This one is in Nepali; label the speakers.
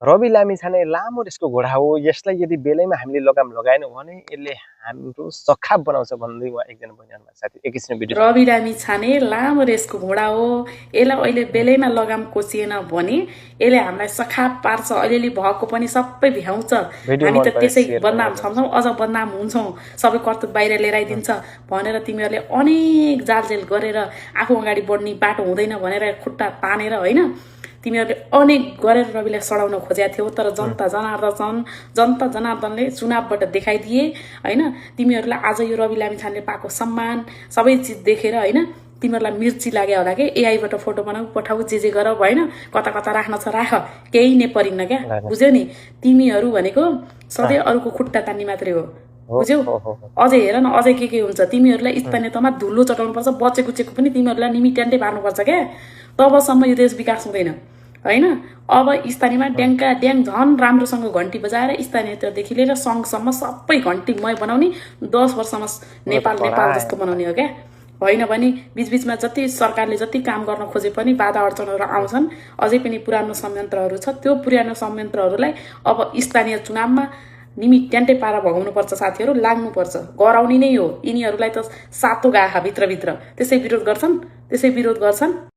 Speaker 1: रवि लामिछाने लामो रेसको घोडा हो, यसलाई यदि बेलैमा हामीले लगाम लगाएनौँ भने यसले हाम्रो सखाप बनाउँछ भन्दै उहाँ एकजना बहिनी साथी एकैछिन भिडियो
Speaker 2: रवि लामिछाने लामो रेसको घोडा हो, यसलाई अहिले बेलैमा लगाम कोसिएन भने यसले हामीलाई सखाप पार्छ, अलिअलि भएको पनि सबै भ्याउँछ। हामी
Speaker 1: मन
Speaker 2: त
Speaker 1: पऱ्यो
Speaker 2: त्यसै
Speaker 1: सेयर
Speaker 2: बदनाम छौँ, अझ बदनाम हुन्छौँ, सबै कर्तुत बाहिर लिएर आइदिन्छ भनेर तिमीहरूले अनेक जालजेल गरेर आफू अगाडि बढ्ने बाटो हुँदैन भनेर खुट्टा तानेर होइन, तिमीहरूले अनेक गरेर रविलाई सडाउन खोजेका थियौ। तर जनता जनार्दनले चुनावबाट देखाइदिए होइन। तिमीहरूलाई आज यो रवि लामिछानेले पाएको सम्मान सबै चिज देखेर होइन, तिमीहरूलाई मिर्ची लाग्यो होला कि एआईबाट फोटो बनाऊ पठाऊ जे गर भएन, कता कता राख्न छ राख, केही नै परिन्न क्या। बुझ्यौ नि, तिमीहरू भनेको सधैँ अरूको खुट्टा तान्ने मात्रै हो, बुझ्यौ। अझै हेर न, अझै के हुन्छ, तिमीहरूलाई स्थानीय तहमा धुलो चटाउनुपर्छ, बचेको चेको पनि तिमीहरूलाई निमिट्यान्टै पार्नुपर्छ क्या। तबसम्म यो देश विकास हुँदैन होइन। अब स्थानीयमा ड्याङका ड्याङ झन् राम्रोसँग घन्टी बजाएर स्थानीयदेखि लिएर सङ्घसम्म सबै घन्टीमय बनाउने, 10 वर्षमा नेपाल जस्तो बनाउने हो क्या। होइन भने बिचबिचमा जति सरकारले जति काम गर्न खोजे पनि बाधा अडचनहरू आउँछन्। अझै पनि पुरानो संयन्त्रहरू छ, त्यो पुरानो संयन्त्रहरूलाई अब स्थानीय चुनावमा निमिट्यान्टै पारा भगाउनुपर्छ साथीहरू, लाग्नुपर्छ, गराउने नै हो। यिनीहरूलाई त सातो गाखा भित्रभित्र त्यसै विरोध गर्छन्।